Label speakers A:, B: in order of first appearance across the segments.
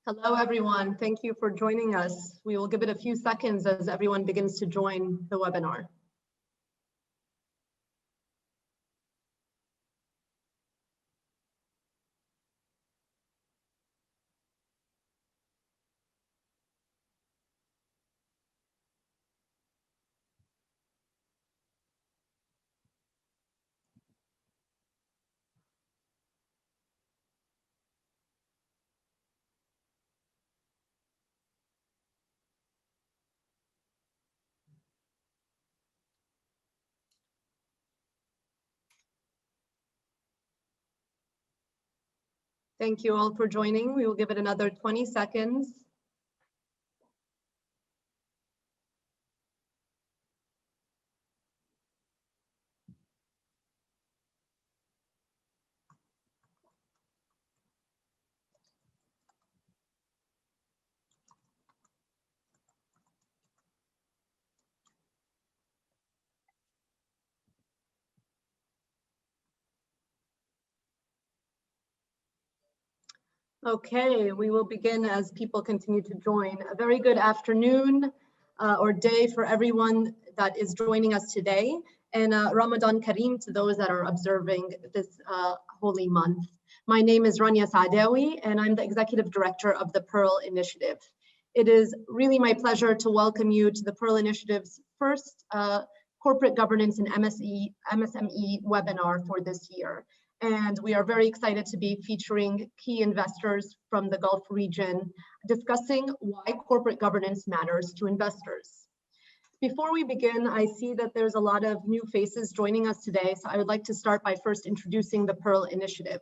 A: Hello, everyone. Thank you for joining us. We will give it a few seconds as everyone begins to join the webinar. Thank you all for joining. We will give it another 20 seconds. Okay, we will begin as people continue to join. A very good afternoon or day for everyone that is joining us today, and Ramadan Kareem to those that are observing this holy month. My name is Rania Saadawi, and I'm the Executive Director of the Pearl Initiative. It is really my pleasure to welcome you to the Pearl Initiative's first Corporate Governance and MSME webinar for this year. And we are very excited to be featuring key investors from the Gulf region discussing why corporate governance matters to investors. Before we begin, I see that there's a lot of new faces joining us today, so I would like to start by first introducing the Pearl Initiative.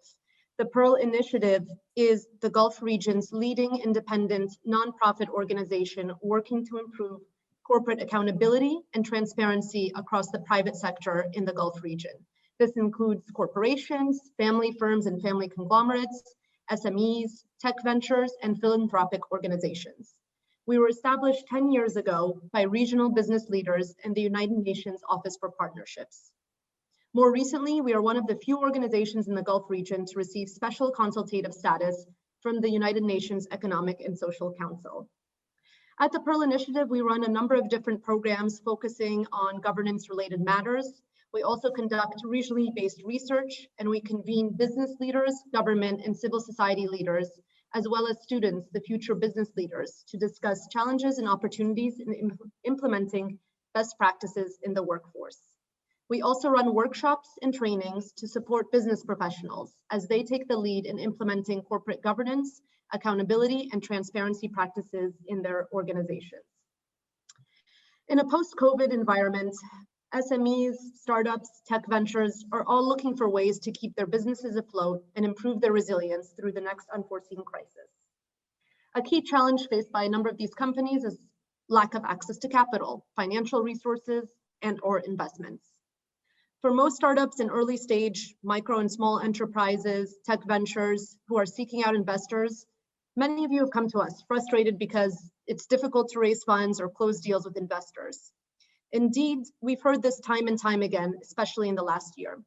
A: The Pearl Initiative is the Gulf region's leading independent nonprofit organization working to improve corporate accountability and transparency across the private sector in the Gulf region. This includes corporations, family firms and family conglomerates, SMEs, tech ventures, and philanthropic organizations. We were established 10 years ago by regional business leaders and the United Nations Office for Partnerships. More recently, we are one of the few organizations in the Gulf region to receive special consultative status from the United Nations Economic and Social Council. At the Pearl Initiative, we run a number of different programs focusing on governance-related matters. We also conduct regionally based research, and we convene business leaders, government, and civil society leaders, as well as students, the future business leaders, to discuss challenges and opportunities in implementing best practices in the workforce. We also run workshops and trainings to support business professionals as they take the lead in implementing corporate governance, accountability, and transparency practices in their organizations. In a post-COVID environment, SMEs, startups, tech ventures are all looking for ways to keep their businesses afloat and improve their resilience through the next unforeseen crisis. A key challenge faced by a number of these companies is lack of access to capital, financial resources, and/or investments. For most startups in early stage, micro and small enterprises, tech ventures who are seeking out investors, many of you have come to us frustrated because it's difficult to raise funds or close deals with investors. Indeed, we've heard this time and time again, especially in the last year.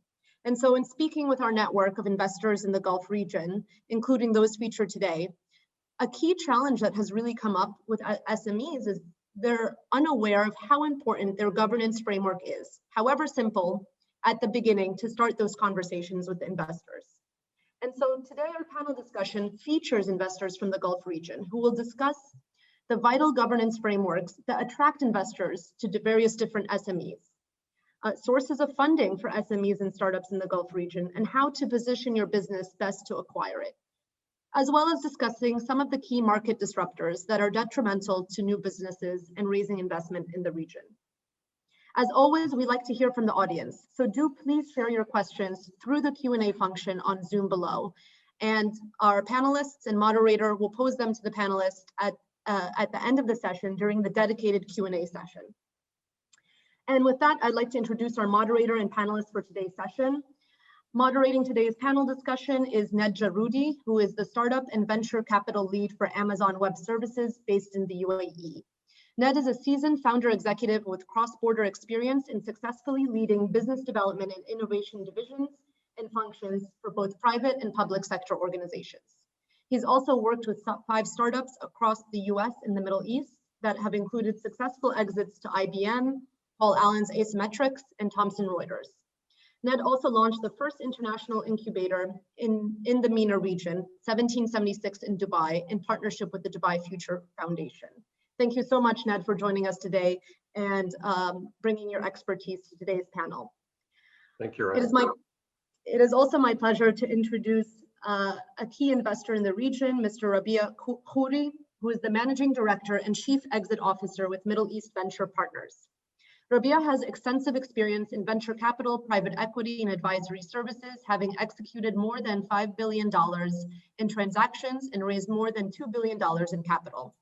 A: And so in speaking with our network of investors in the Gulf region, including those featured today, a key challenge that has really come up with SMEs is they're unaware of how important their governance framework is, however simple, at the beginning to start those conversations with investors. And so today our panel discussion features investors from the Gulf region who will discuss the vital governance frameworks that attract investors to the various different SMEs, sources of funding for SMEs and startups in the Gulf region, and how to position your business best to acquire it, as well as discussing some of the key market disruptors that are detrimental to new businesses and raising investment in the region. As always, we like to hear from the audience, so do please share your questions through the Q&A function on Zoom below, and our panelists and moderator will pose them to the panelists at the end of the session during the dedicated Q&A session. And with that, I'd like to introduce our moderator and panelists for today's session. Moderating today's panel discussion is Ned Jarudi, who is the Startup and Venture Capital Lead for Amazon Web Services based in the UAE. Ned is a seasoned founder executive with cross-border experience in successfully leading business development and innovation divisions and functions for both private and public sector organizations. He's also worked with 5 startups across the US and the Middle East that have included successful exits to IBM, Paul Allen's Asymmetrics, and Thomson Reuters. Ned also launched the first international incubator in the MENA region, 1776 in Dubai, in partnership with the Dubai Future Foundation. Thank you so much, Ned, for joining us today and bringing your expertise to today's panel.
B: Thank you, Rania.
A: It is also my pleasure to introduce a key investor in the region, Mr. Rabia Khouri, who is the Managing Director and Chief Exit Officer with Middle East Venture Partners. Rabia has extensive experience in venture capital, private equity, and advisory services, having executed more than $5 billion in transactions and raised more than $2 billion in capital.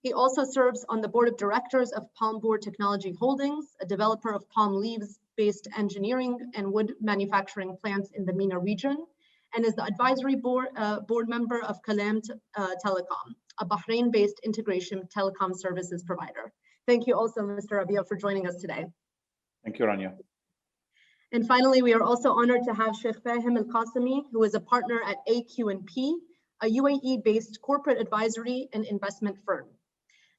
A: He also serves on the board of directors of Palm Board Technology Holdings, a developer of palm leaves-based engineering and wood manufacturing plants in the MENA region, and is the advisory board member of Kalam Telecom, a Bahrain-based integration telecom services provider. Thank you also, Mr. Rabia, for joining us today.
C: Thank you, Rania.
A: And finally, we are also honored to have Sheikh Fahim Al-Qasimi, who is a partner at AQ&P, a UAE-based corporate advisory and investment firm.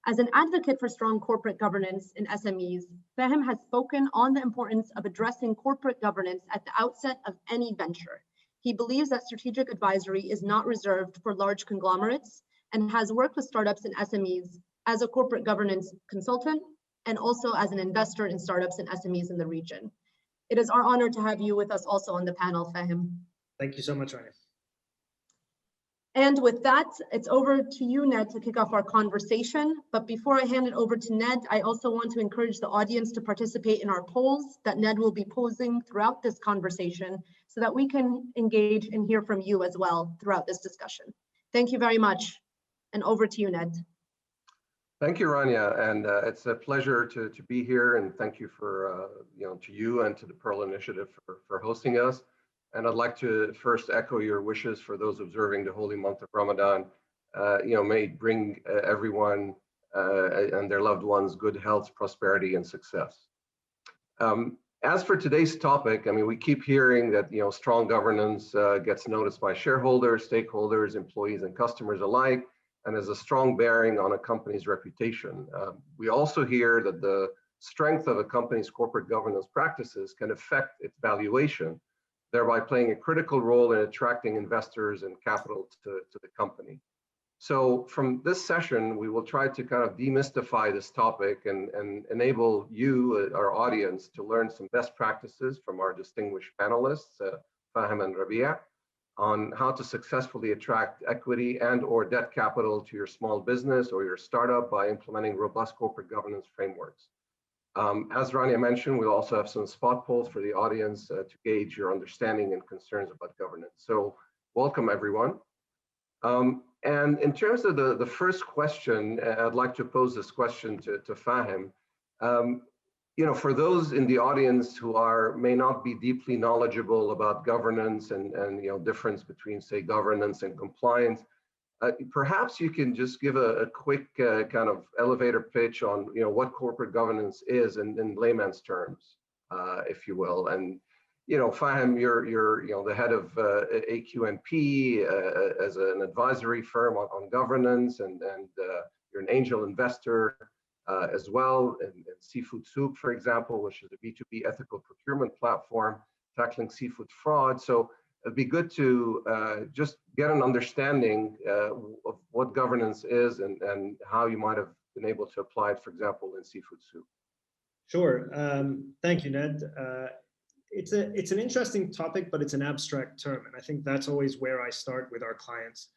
A: As an advocate for strong corporate governance in SMEs, Fahim has spoken on the importance of addressing corporate governance at the outset of any venture. He believes that strategic advisory is not reserved for large conglomerates and has worked with startups and SMEs as a corporate governance consultant and also as an investor in startups and SMEs in the region. It is our honor to have you with us also on the panel, Fahim.
D: Thank you so much, Rania.
A: And with that, it's over to you, Ned, to kick off our conversation. But before I hand it over to Ned, I also want to encourage the audience to participate in our polls that Ned will be posing throughout this conversation so that we can engage and hear from you as well throughout this discussion. Thank you very much. And over to you, Ned.
B: Thank you, Rania, and it's a pleasure to be here, and thank you for to you and to the Pearl Initiative for hosting us. And I'd like to first echo your wishes for those observing the holy month of Ramadan. May it bring everyone and their loved ones good health, prosperity, and success. As for today's topic, I mean, we keep hearing that strong governance gets noticed by shareholders, stakeholders, employees, and customers alike, and has a strong bearing on a company's reputation. We also hear that the strength of a company's corporate governance practices can affect its valuation, thereby playing a critical role in attracting investors and capital to the company. So from this session, we will try to kind of demystify this topic and enable you, our audience, to learn some best practices from our distinguished panelists, Fahim and Rabia, on how to successfully attract equity and or debt capital to your small business or your startup by implementing robust corporate governance frameworks. As Rania mentioned, we'll also have some spot polls for the audience to gauge your understanding and concerns about governance. So welcome, everyone. And in terms of the first question, I'd like to pose this question to Fahim. For those in the audience who may not be deeply knowledgeable about governance and difference between, say, governance and compliance, perhaps you can just give a quick kind of elevator pitch on what corporate governance is in layman's terms, if you will. And Fahim, you're the head of AQ&P as an advisory firm on governance, and you're an angel investor as well in Seafood Soup, for example, which is a B2B ethical procurement platform tackling seafood fraud. So it'd be good to just get an understanding of what governance is and how you might have been able to apply it, for example, in Seafood Soup.
D: Sure. Thank you, Ned. It's an interesting topic, but it's an abstract term. And I think that's always where I start with our clients.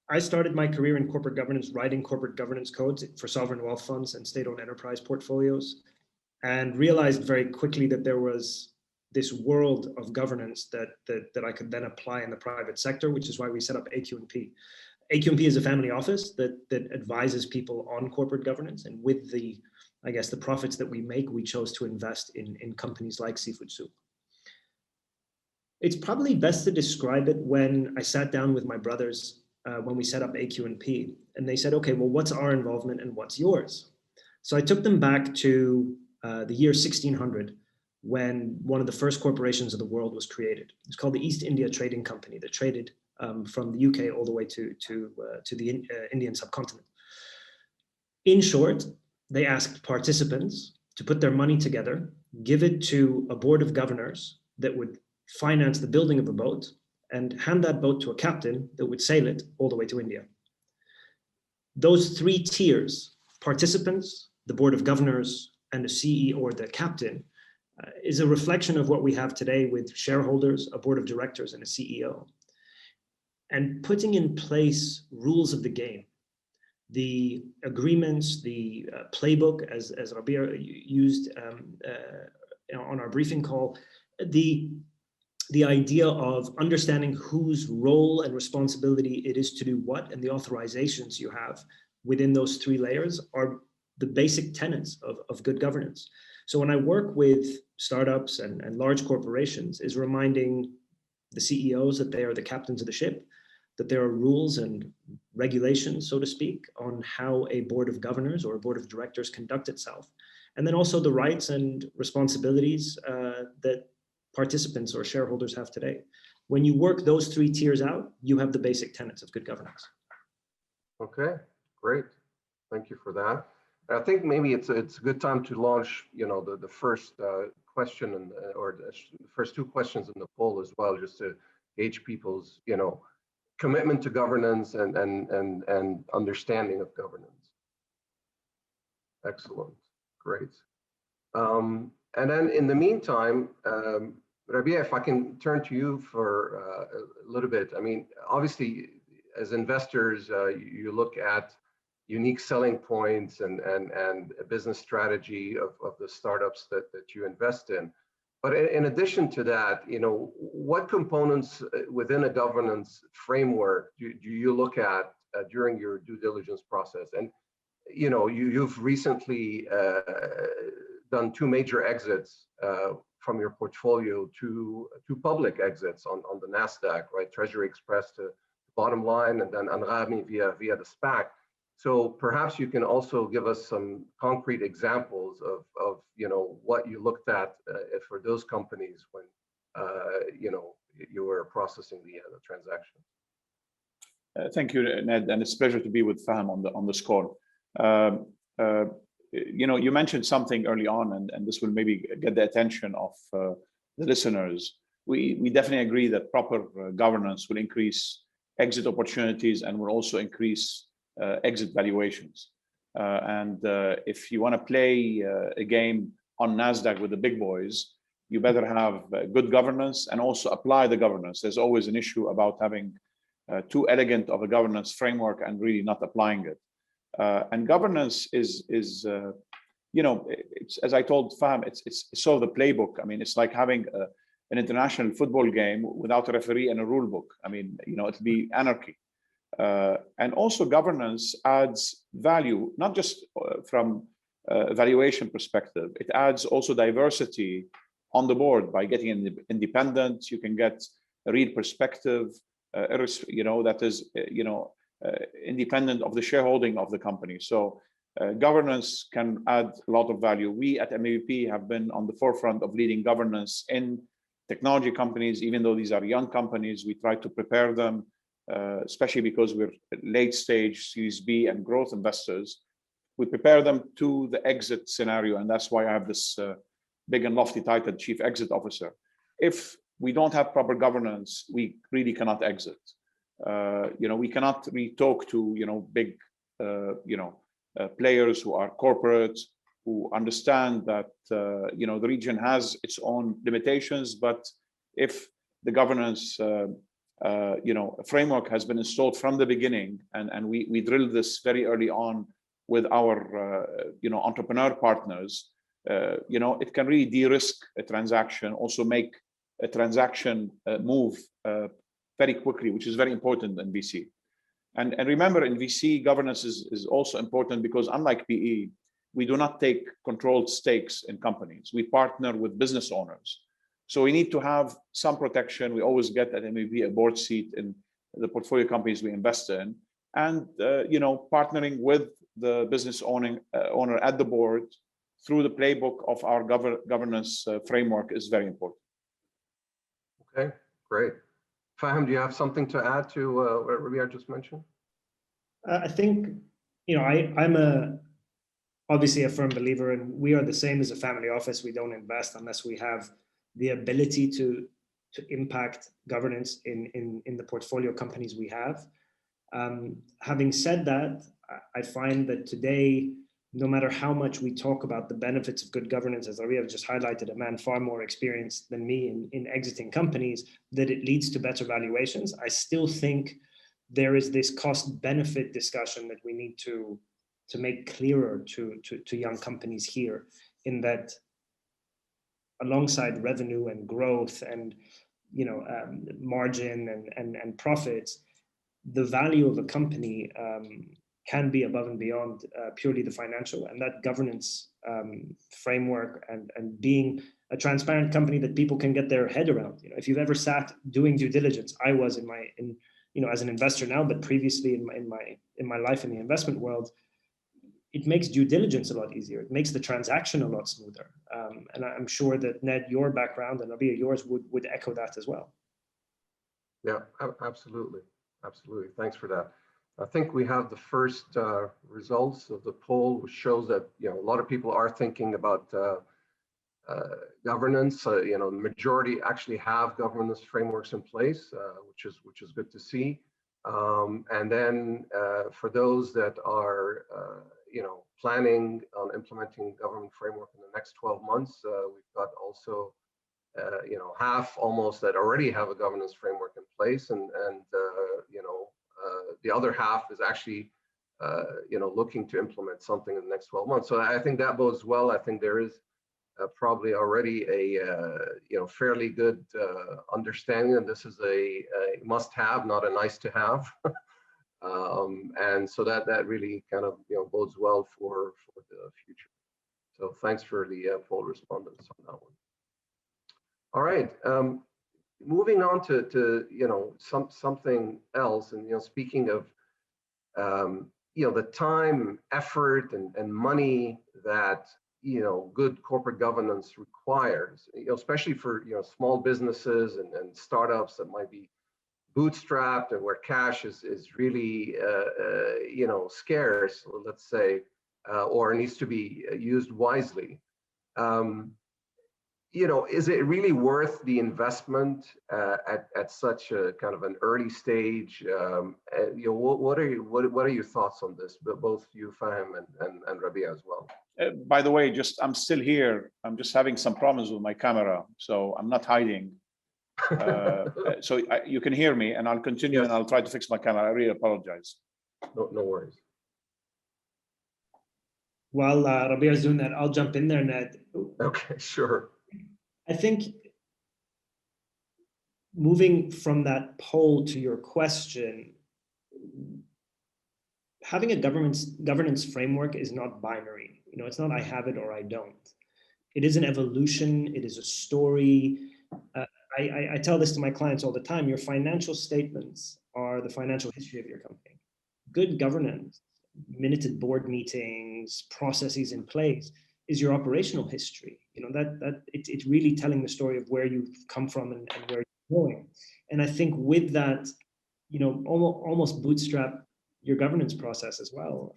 D: I started my career in corporate governance, writing corporate governance codes for sovereign wealth funds and state-owned enterprise portfolios, and realized very quickly that there was this world of governance that I could then apply in the private sector, which is why we set up AQ&P. AQ&P is a family office that advises people on corporate governance, and with the profits that we make, we chose to invest in companies like Seafood Soup. It's probably best to describe it when I sat down with my brothers when we set up AQ&P, and they said, okay, well, what's our involvement and what's yours? So I took them back to the year 1600, when one of the first corporations of the world was created. It's called the East India Trading Company that traded from the UK all the way to the Indian subcontinent. In short, they asked participants to put their money together, give it to a board of governors that would finance the building of a boat, and hand that boat to a captain that would sail it all the way to India. Those three tiers, participants, the board of governors, and the CEO or the captain, is a reflection of what we have today with shareholders, a board of directors, and a CEO. And putting in place rules of the game, the agreements, the playbook, as Rabia used on our briefing call, the idea of understanding whose role and responsibility it is to do what, and the authorizations you have within those three layers are the basic tenets of good governance. So when I work with startups and large corporations, is reminding the CEOs that they are the captains of the ship, that there are rules and regulations, so to speak, on how a board of governors or a board of directors conduct itself. And then also the rights and responsibilities that participants or shareholders have today. When you work those three tiers out, you have the basic tenets of good governance.
B: Okay, great. Thank you for that. I think maybe it's a good time to launch, the first question or the first two questions in the poll as well, just to gauge people's, commitment to governance and understanding of governance. Excellent, great. And then in the meantime, Rabia, if I can turn to you for a little bit. I mean, obviously, as investors, you look at unique selling points and a business strategy of the startups that you invest in. But in addition to that, what components within a governance framework do you look at during your due diligence process? And you've recently done two major exits from your portfolio to public exits on the NASDAQ, right? Treasury Express to Bottom Line, and then Anrami via the SPAC. So perhaps you can also give us some concrete examples of what you looked at for those companies when you were processing the transaction.
C: Thank you, Ned, and it's a pleasure to be with Faham on this call. You mentioned something early on, and this will maybe get the attention of the listeners. We definitely agree that proper governance will increase exit opportunities and will also increase exit valuations. And if you want to play a game on NASDAQ with the big boys, you better have good governance and also apply the governance. There's always an issue about having too elegant of a governance framework and really not applying it. And governance is it's, as I told Faham, it's sort of the playbook. I mean, it's like having an international football game without a referee and a rule book. I mean, it'll be anarchy. And also governance adds value, not just from a valuation perspective. It adds also diversity on the board. By getting independent, you can get a real perspective, that is, independent of the shareholding of the company. So governance can add a lot of value. We at MEVP have been on the forefront of leading governance in technology companies. Even though these are young companies, we try to prepare them, especially because we're late stage Series B and growth investors. We prepare them to the exit scenario, and that's why I have this big and lofty title, Chief Exit Officer. If we don't have proper governance, we really cannot exit. We cannot really talk to big players who are corporate, who understand that the region has its own limitations. But if the governance framework has been installed from the beginning, and we drilled this very early on with our entrepreneur partners, it can really de-risk a transaction, also make a transaction move very quickly, which is very important in VC. And remember, in VC, governance is also important because unlike PE, we do not take controlled stakes in companies. We partner with business owners. So we need to have some protection. We always get at MEVP a board seat in the portfolio companies we invest in. And partnering with the business owner at the board through the playbook of our governance framework is very important.
B: Okay, great. Fahim, do you have something to add to what Rabia just mentioned?
D: I think, I'm obviously a firm believer, and we are the same as a family office. We don't invest unless we have the ability to impact governance in the portfolio companies we have. Having said that, I find that today, no matter how much we talk about the benefits of good governance, as Rabia just highlighted, a man far more experienced than me in exiting companies, that it leads to better valuations. I still think there is this cost benefit discussion that we need to make clearer to young companies here, in that alongside revenue and growth and margin and profits, the value of a company can be above and beyond purely the financial, and that governance framework and being a transparent company that people can get their head around. If you've ever sat doing due diligence, I was as an investor now, but previously in my life in the investment world, it makes due diligence a lot easier. It makes the transaction a lot smoother. And I'm sure that Ned, your background, and Rabia, yours would echo that as well.
B: Yeah, absolutely. Absolutely. Thanks for that. I think we have the first results of the poll, which shows that a lot of people are thinking about governance. The majority actually have governance frameworks in place, which is good to see. And then for those that are planning on implementing government framework in the next 12 months, we've got also half almost that already have a governance framework in place, and the other half is actually looking to implement something in the next 12 months. So I think that bodes well. I think there is probably already a fairly good understanding that this is a must-have, not a nice-to-have. And so that really kind of bodes well for the future. So thanks for the poll respondents on that one. All right, moving on to something else, and speaking of the time, effort, and money that good corporate governance requires, especially for small businesses and startups that might be bootstrapped and where cash is really scarce, let's say, or needs to be used wisely. Is it really worth the investment at such a kind of an early stage? What are your thoughts on this? Both you, Fahim, and Rabia as well.
C: By the way, I'm still here. I'm just having some problems with my camera, so I'm not hiding. So you can hear me, and I'll continue. Yes. And I'll try to fix my camera. I really apologize.
B: No worries.
D: While Rabia is doing that, I'll jump in there, Ned.
B: Okay, sure.
D: I think moving from that poll to your question, having a governance framework is not binary. It's not I have it or I don't. It is an evolution. It is a story. I tell this to my clients all the time. Your financial statements are the financial history of your company. Good governance, minuted board meetings, processes in place is your operational history. It's really telling the story of where you've come from and where you're going. And I think with that, almost bootstrap your governance process as well.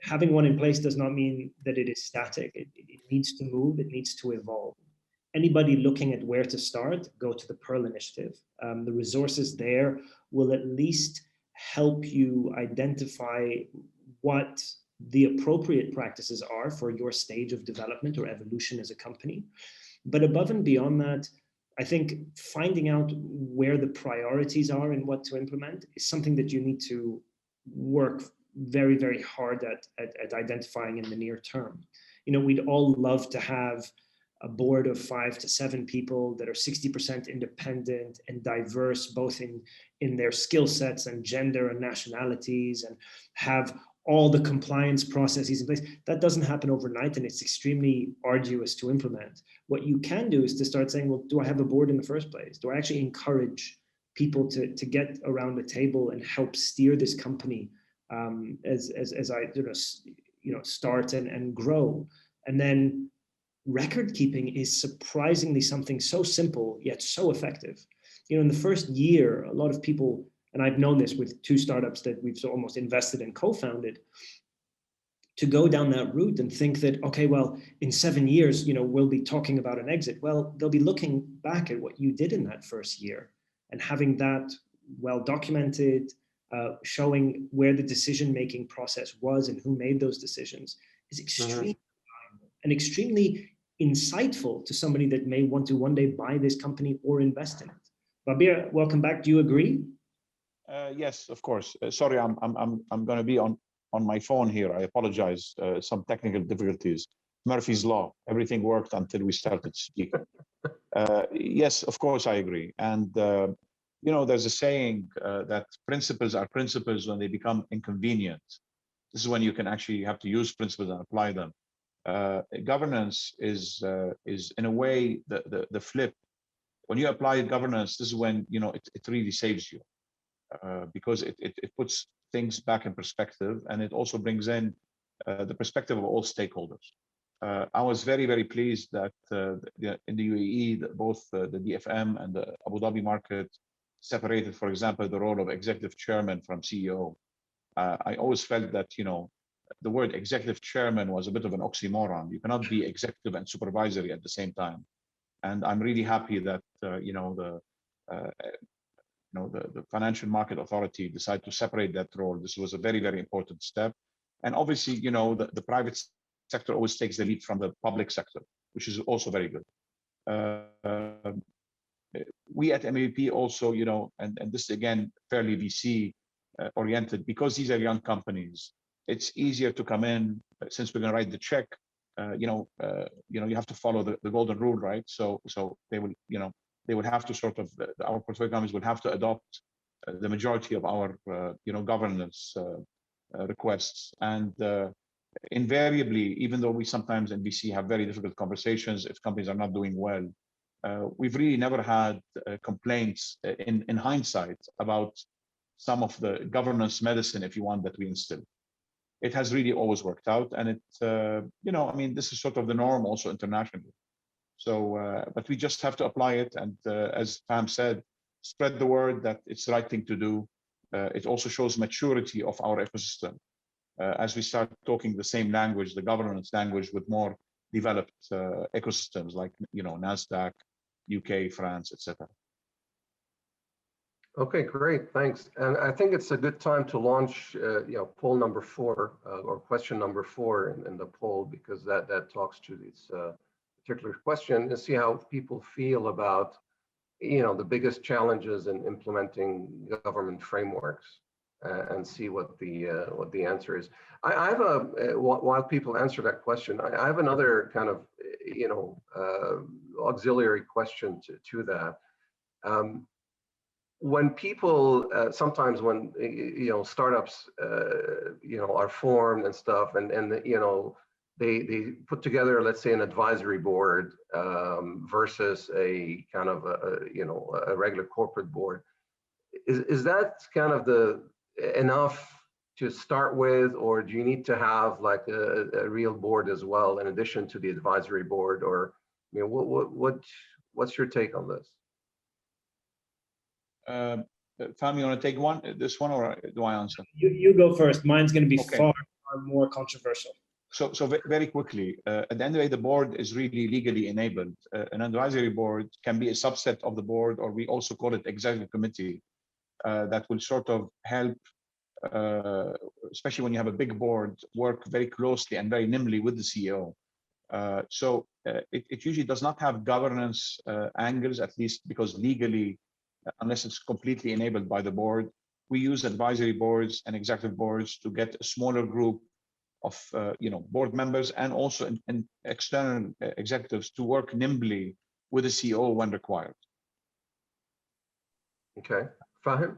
D: Having one in place does not mean that it is static. It needs to move. It needs to evolve. Anybody looking at where to start, go to the Pearl Initiative. The resources there will at least help you identify what the appropriate practices are for your stage of development or evolution as a company. But above and beyond that, I think finding out where the priorities are and what to implement is something that you need to work very, very hard at identifying in the near term. We'd all love to have a board of 5 to 7 people that are 60% independent and diverse, both in their skill sets and gender and nationalities, and have all the compliance processes in place. That doesn't happen overnight, and it's extremely arduous to implement. What you can do is to start saying, well, do I have a board in the first place? Do I actually encourage people to get around the table and help steer this company as I start and grow? And then record keeping is surprisingly something so simple yet so effective. in the first year, a lot of people, and I've known this with 2 startups that we've almost invested and co-founded, to go down that route and think that, okay, well, in 7 years, we'll be talking about an exit. Well, they'll be looking back at what you did in that first year and having that well documented, showing where the decision-making process was and who made those decisions is extremely valuable and extremely insightful to somebody that may want to one day buy this company or invest in it. Rabia, welcome back. Do you agree?
C: Yes, of course. Sorry, I'm going to be on my phone here. I apologize. Some technical difficulties. Murphy's Law. Everything worked until we started speaking. Yes, of course, I agree. And there's a saying that principles are principles when they become inconvenient. This is when you can actually have to use principles and apply them. Governance is in a way the flip. When you apply governance, this is when it really saves you, because it puts things back in perspective, and it also brings in the perspective of all stakeholders. I was very, very pleased that in the UAE, both the DFM and the Abu Dhabi market separated, for example, the role of executive chairman from CEO. I always felt that the word executive chairman was a bit of an oxymoron. You cannot be executive and supervisory at the same time. And I'm really happy that the Financial Market Authority decided to separate that role. This was a very, very important step. And obviously, the private sector always takes the lead from the public sector, which is also very good. We at MEP also, and this is again fairly VC oriented, because these are young companies. It's easier to come in, since we're going to write the check. You have to follow the golden rule, right? So they will, they would have to sort of, our portfolio companies would have to adopt the majority of our, governance requests. And invariably, even though we sometimes in VC have very difficult conversations if companies are not doing well, we've really never had complaints in hindsight about some of the governance medicine, if you want, that we instill. It has really always worked out, and it, this is sort of the norm also internationally. So, but we just have to apply it, and as Pam said, spread the word that it's the right thing to do. It also shows maturity of our ecosystem as we start talking the same language, the governance language, with more developed ecosystems like NASDAQ, UK, France, etc.
B: Okay, great, thanks. And I think it's a good time to launch, poll number 4 or question number 4 in the poll, because that talks to this particular question, and see how people feel about, the biggest challenges in implementing government frameworks, and see what the answer is. I have while people answer that question, I have another kind of, auxiliary question to that. When people, sometimes when, startups, are formed and stuff, and they put together, let's say, an advisory board versus a kind of a regular corporate board. Is that kind of enough to start with, or do you need to have like a real board as well in addition to the advisory board? Or what's your take on this?
C: Fahmi, you want to take this one, or do I answer?
D: You go first. Mine's going to be
C: Okay.
D: far more controversial.
C: So very quickly, at the end of the day, the board is really legally enabled. An advisory board can be a subset of the board, or we also call it executive committee, that will sort of help, especially when you have a big board, work very closely and very nimbly with the CEO. So it usually does not have governance angles, at least because legally, unless it's completely enabled by the board, we use advisory boards and executive boards to get a smaller group of board members and also external executives to work nimbly with the CEO when required.
B: Okay, Fahim?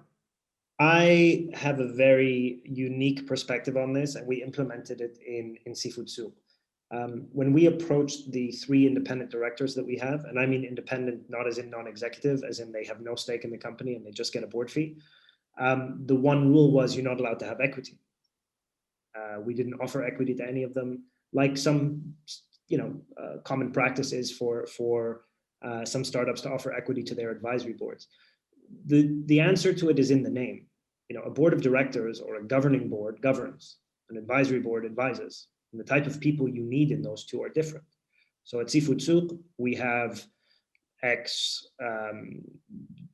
D: I have a very unique perspective on this, and we implemented it in Seafood Soup. When we approached the 3 independent directors that we have, and I mean independent, not as in non-executive, as in they have no stake in the company and they just get a board fee. The one rule was you're not allowed to have equity. We didn't offer equity to any of them, like some, common practice is for some startups to offer equity to their advisory boards. the answer to it is in the name. You know, a board of directors or a governing board governs, an advisory board advises, and the type of people you need in those two are different. So at Seafood Souk, we have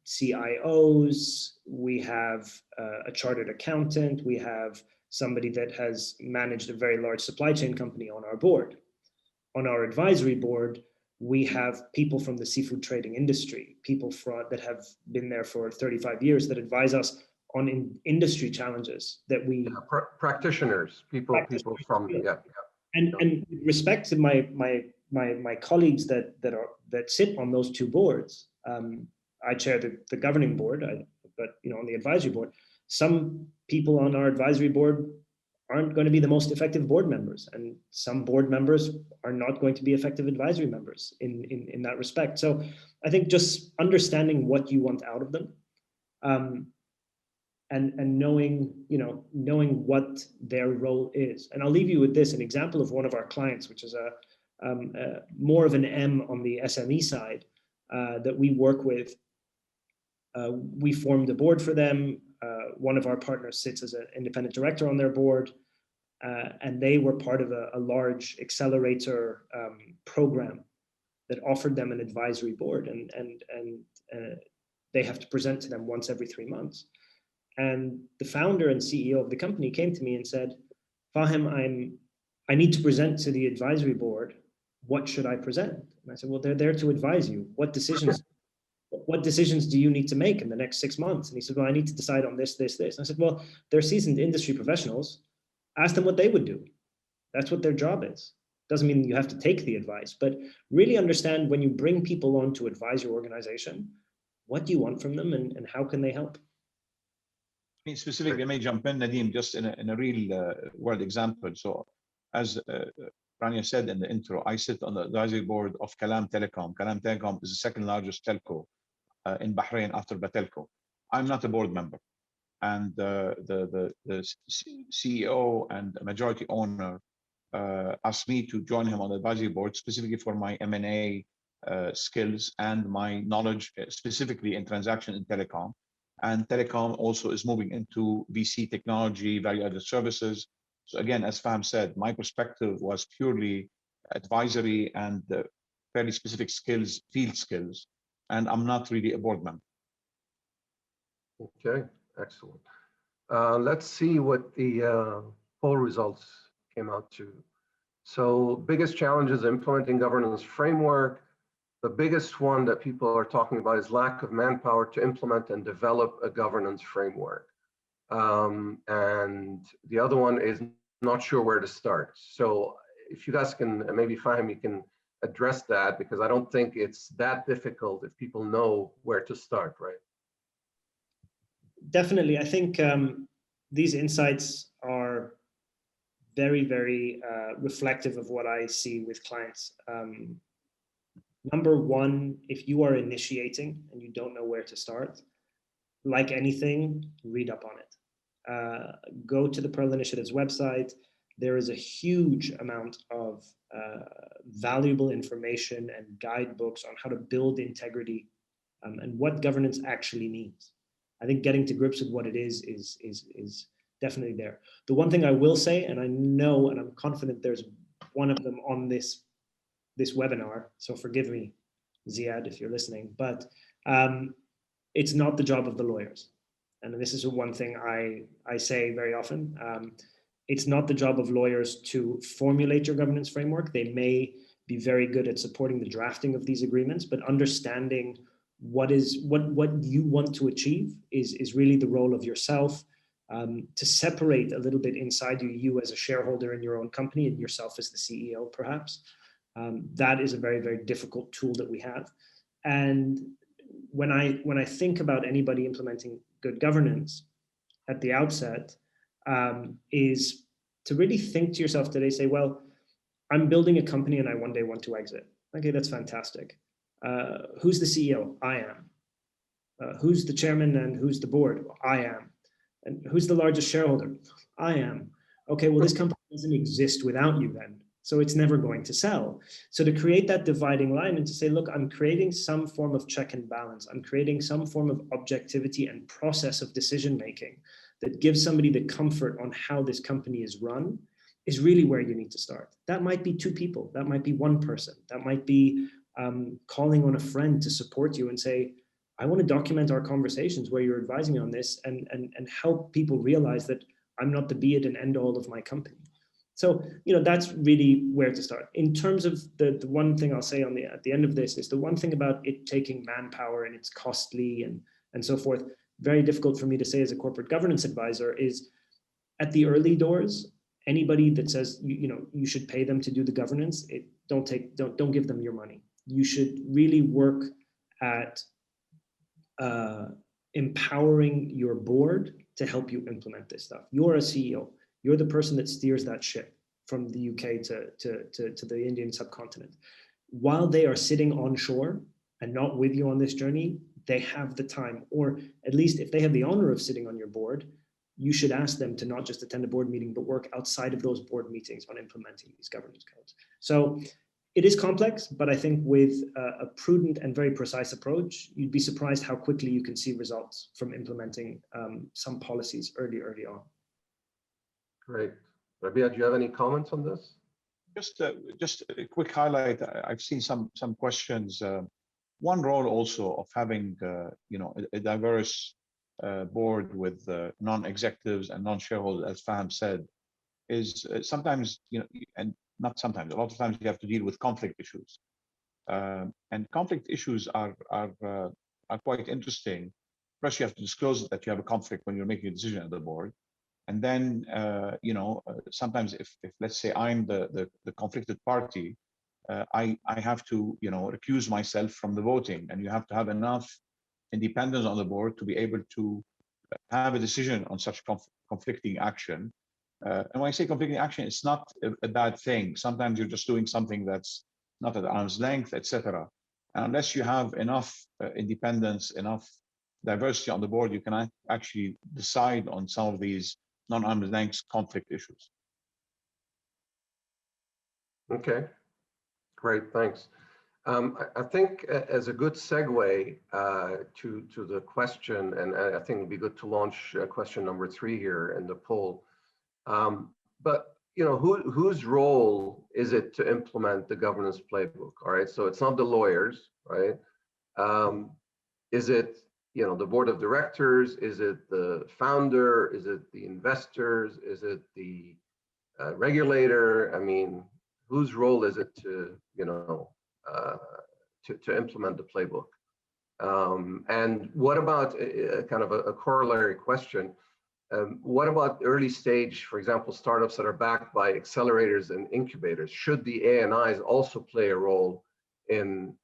D: CIOs, we have a chartered accountant, we have somebody that has managed a very large supply chain company on our board. On our advisory board, we have people from the seafood trading industry, people that have been there for 35 years that advise us on industry challenges that we
B: practitioners, people from
D: And with respect to my colleagues that sit on those two boards, I chair the governing board, but on the advisory board, some people on our advisory board aren't going to be the most effective board members, and some board members are not going to be effective advisory members in that respect. So I think just understanding what you want out of them, and knowing what their role is. And I'll leave you with this, an example of one of our clients, which is more of an M on the SME side that we work with. We formed a board for them. One of our partners sits as an independent director on their board, and they were part of a large accelerator program that offered them an advisory board, and they have to present to them once every 3 months. And the founder and CEO of the company came to me and said, Fahim, I need to present to the advisory board. What should I present? And I said, well, they're there to advise you. What decisions do you need to make in the next 6 months? And he said, well, I need to decide on this, this, this. And I said, well, they're seasoned industry professionals. Ask them what they would do. That's what their job is. Doesn't mean you have to take the advice, but really understand when you bring people on to advise your organization, what do you want from them and how can they help?
C: I mean, specifically, I may jump in, Nadeem, just in a real world example. So as Rania said in the intro, I sit on the advisory board of Kalam Telecom. Kalam Telecom is the second largest telco in Bahrain after Batelco. I'm not a board member. And the CEO and majority owner asked me to join him on the advisory board, specifically for my M&A skills and my knowledge, specifically in transaction in telecom. And telecom also is moving into VC technology, value-added services. So again, as Fahim said, my perspective was purely advisory and fairly specific skills, field skills, and I'm not really a board member.
B: Okay, excellent. Let's see what the poll results came out to. So biggest challenges implementing governance framework. The biggest one that people are talking about is lack of manpower to implement and develop a governance framework. And the other one is not sure where to start. So if you guys can, maybe Fahim, you can address that, because I don't think it's that difficult if people know where to start, right?
D: Definitely. I think these insights are very, very reflective of what I see with clients. Number one, if you are initiating and you don't know where to start, like anything, read up on it. Go to the Pearl Initiative's website. There is a huge amount of valuable information and guidebooks on how to build integrity and what governance actually means. I think getting to grips with what it is definitely there. The one thing I will say, and I know and I'm confident there's one of them on this webinar, so forgive me, Ziad, if you're listening, but it's not the job of the lawyers. And this is one thing I say very often. It's not the job of lawyers to formulate your governance framework. They may be very good at supporting the drafting of these agreements, but understanding what you want to achieve is really the role of yourself, to separate a little bit inside you as a shareholder in your own company and yourself as the CEO, perhaps. That is a very, very difficult tool that we have. And when I think about anybody implementing good governance at the outset, is to really think to yourself today, say, well, I'm building a company and I one day want to exit. Okay, that's fantastic. Who's the CEO? I am. Who's the chairman and who's the board? I am. And who's the largest shareholder? I am. Okay, well, this company doesn't exist without you then. So it's never going to sell. So to create that dividing line and to say, look, I'm creating some form of check and balance. I'm creating some form of objectivity and process of decision making that gives somebody the comfort on how this company is run, is really where you need to start. That might be 2 people. That might be 1 person. That might be calling on a friend to support you and say, I want to document our conversations where you're advising me on this and help people realize that I'm not the be it and end all of my company. So, that's really where to start. In terms of the one thing I'll say at the end of this is the one thing about it taking manpower and it's costly and so forth, very difficult for me to say as a corporate governance advisor is at the early doors, anybody that says, you should pay them to do the governance, don't give them your money. You should really work at empowering your board to help you implement this stuff. You're a CEO. You're the person that steers that ship from the UK to the Indian subcontinent. While they are sitting on shore and not with you on this journey, they have the time, or at least if they have the honor of sitting on your board, you should ask them to not just attend a board meeting, but work outside of those board meetings on implementing these governance codes. So it is complex, but I think with a prudent and very precise approach, you'd be surprised how quickly you can see results from implementing some policies early on.
B: Great. Rabia, do you have any comments on this?
C: Just a quick highlight. I've seen some questions. One role also of having a diverse board with non-executives and non-shareholders, as Faham said, is sometimes and not sometimes, a lot of times you have to deal with conflict issues, and conflict issues are quite interesting. First, you have to disclose that you have a conflict when you're making a decision at the board. And then, sometimes if let's say I'm the conflicted party, I have to, recuse myself from the voting, and you have to have enough independence on the board to be able to have a decision on such conflicting action. And when I say conflicting action, it's not a bad thing. Sometimes you're just doing something that's not at arm's length, etc. And unless you have enough independence, enough diversity on the board, you can actually decide on some of these non-arm's length conflict issues.
B: Okay, great, thanks. I think as a good segue to the question, and I think it'd be good to launch question number 3 here in the poll. But whose role is it to implement the governance playbook? All right, so it's not the lawyers, right? Is it the board of directors? Is it the founder? Is it the investors? Is it the regulator? I mean, whose role is it to implement the playbook? And what about kind of a corollary question? What about early stage, for example, startups that are backed by accelerators and incubators? Should the ANIs also play a role in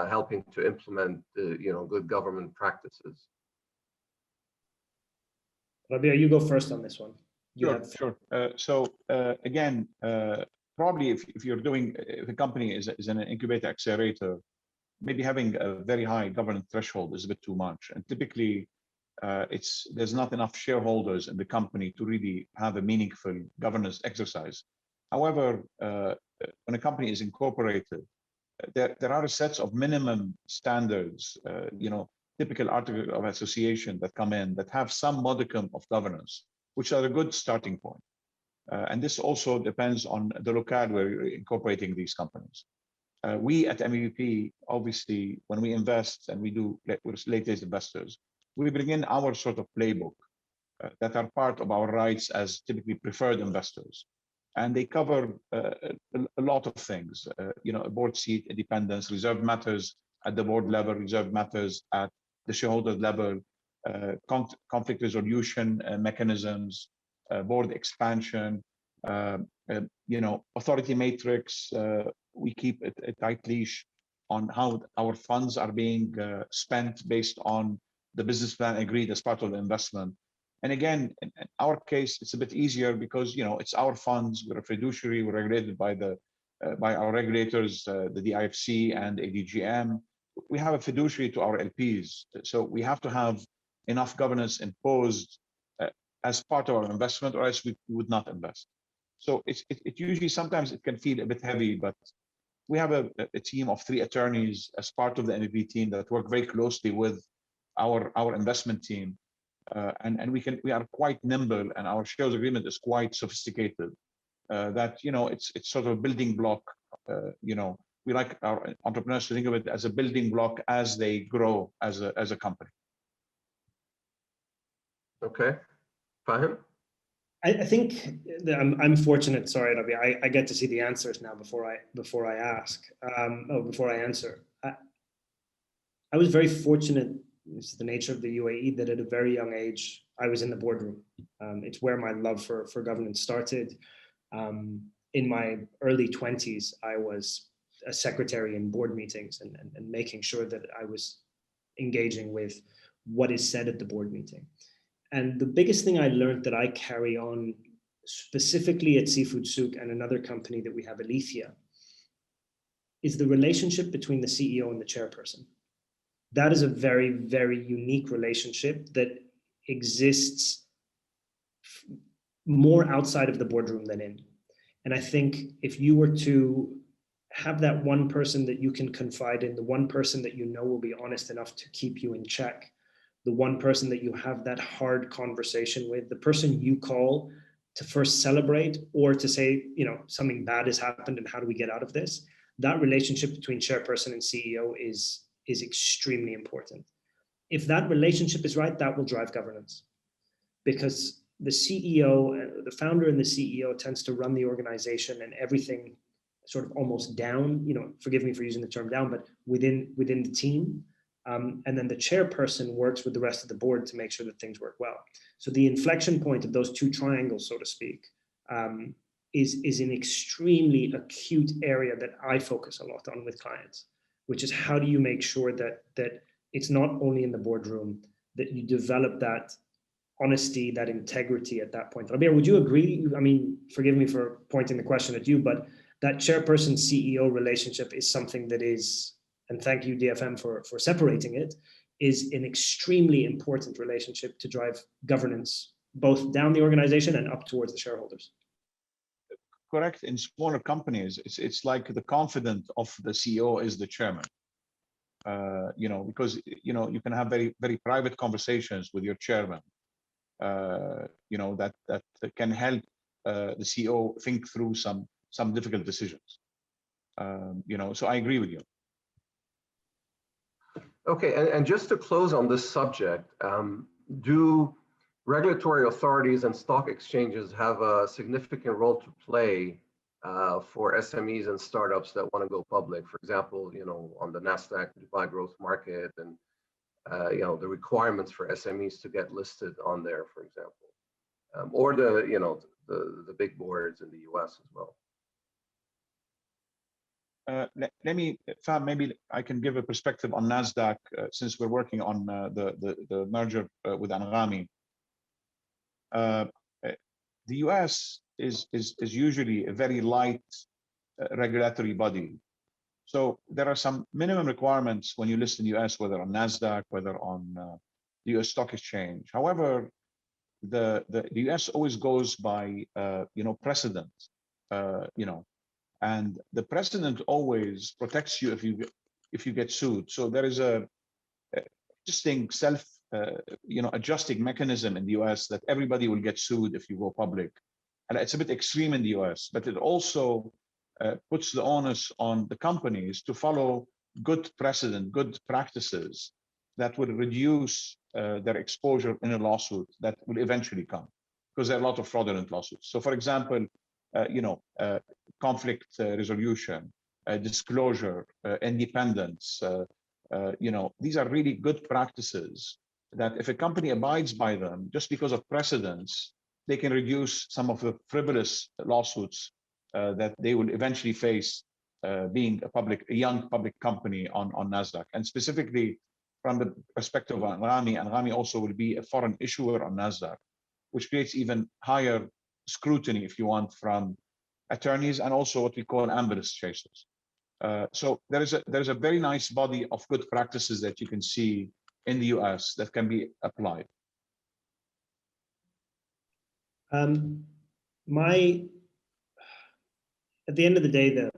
B: helping to implement the good government practices?
D: Rabia, you go first on this one.
C: Sure. So again, probably if you're if a company is an incubator accelerator, maybe having a very high governance threshold is a bit too much. And typically, there's not enough shareholders in the company to really have a meaningful governance exercise. However, when a company is incorporated, there are a set of minimum standards, typical articles of association that come in that have some modicum of governance, which are a good starting point. And this also depends on the locale where you're incorporating these companies. We at MEVP, obviously, when we invest and we're late-stage investors, we bring in our sort of playbook that are part of our rights as typically preferred investors. And they cover a lot of things, a board seat, independence, reserved matters at the board level, reserved matters at the shareholder level, conflict resolution mechanisms, board expansion, authority matrix. We keep a tight leash on how our funds are being spent based on the business plan agreed as part of the investment. And again, in our case, it's a bit easier because it's our funds. We're a fiduciary. We're regulated by our regulators, the DIFC and ADGM. We have a fiduciary to our LPs, so we have to have enough governance imposed as part of our investment, or else we would not invest. So it usually, sometimes it can feel a bit heavy, but we have a team of 3 attorneys as part of the MEP team that work very closely with our investment team. And we are quite nimble, and our shares agreement is quite sophisticated. That, you know, it's sort of a building block. You know, we like our entrepreneurs to think of it as a building block as they grow as a company.
B: Okay, Fahim?
D: I think that I'm fortunate. Sorry, Rabi, I get to see the answers now before I ask. Before I answer. I was very fortunate. This is the nature of the UAE, that at a very young age I was in the boardroom. It's where my love for governance started. In my early 20s, I was a secretary in board meetings and making sure that I was engaging with what is said at the board meeting. And the biggest thing I learned that I carry on specifically at Seafood Souk and another company that we have, Alithea, is the relationship between the CEO and the chairperson. That is a very, very unique relationship that exists more outside of the boardroom than in. And I think if you were to have that one person that you can confide in, the one person that you know will be honest enough to keep you in check, the one person that you have that hard conversation with, the person you call to first celebrate or to say, you know, something bad has happened and how do we get out of this? That relationship between chairperson and CEO is extremely important. If that relationship is right, that will drive governance, because the CEO, the founder and the CEO tends to run the organization and everything sort of almost down, you know, forgive me for using the term down, but within the team. And then the chairperson works with the rest of the board to make sure that things work well. So the inflection point of those 2 triangles, so to speak, is an extremely acute area that I focus a lot on with clients, which is how do you make sure that it's not only in the boardroom, that you develop that honesty, that integrity at that point. Rabia, would you agree? I mean, forgive me for pointing the question at you, but that chairperson CEO relationship is something that is, and thank you DFM for separating it, is an extremely important relationship to drive governance, both down the organization and up towards the shareholders.
C: Correct. In smaller companies, it's like the confidant of the CEO is the chairman. You know, because, you know, you can have very, very private conversations with your chairman, you know, that can help the CEO think through some difficult decisions. You know, so I agree with you.
B: Okay, and just to close on this subject, do regulatory authorities and stock exchanges have a significant role to play for SMEs and startups that want to go public? For example, you know, on the NASDAQ Dubai Growth Market, and you know, the requirements for SMEs to get listed on there, for example, or the, you know, the big boards in the US as well.
C: Let me, Fab, maybe I can give a perspective on NASDAQ since we're working on the merger with Anghami. The US is usually a very light regulatory body. So there are some minimum requirements when you list in the US, whether on NASDAQ, whether on the US Stock Exchange. However, the US always goes by, you know, precedent, you know, and the precedent always protects you if you get sued. So there is a interesting you know, adjusting mechanism in the US that everybody will get sued if you go public. And it's a bit extreme in the US, but it also puts the onus on the companies to follow good precedent, good practices that will reduce their exposure in a lawsuit that will eventually come, because there are a lot of fraudulent lawsuits. So for example, you know, conflict resolution, disclosure, independence, you know, these are really good practices that if a company abides by them, just because of precedents, they can reduce some of the frivolous lawsuits that they will eventually face being a young public company on NASDAQ. And specifically from the perspective of Anghami also will be a foreign issuer on NASDAQ, which creates even higher scrutiny, if you want, from attorneys and also what we call ambulance chasers. So there's a very nice body of good practices that you can see in the US that can be applied.
D: My at the end of the day,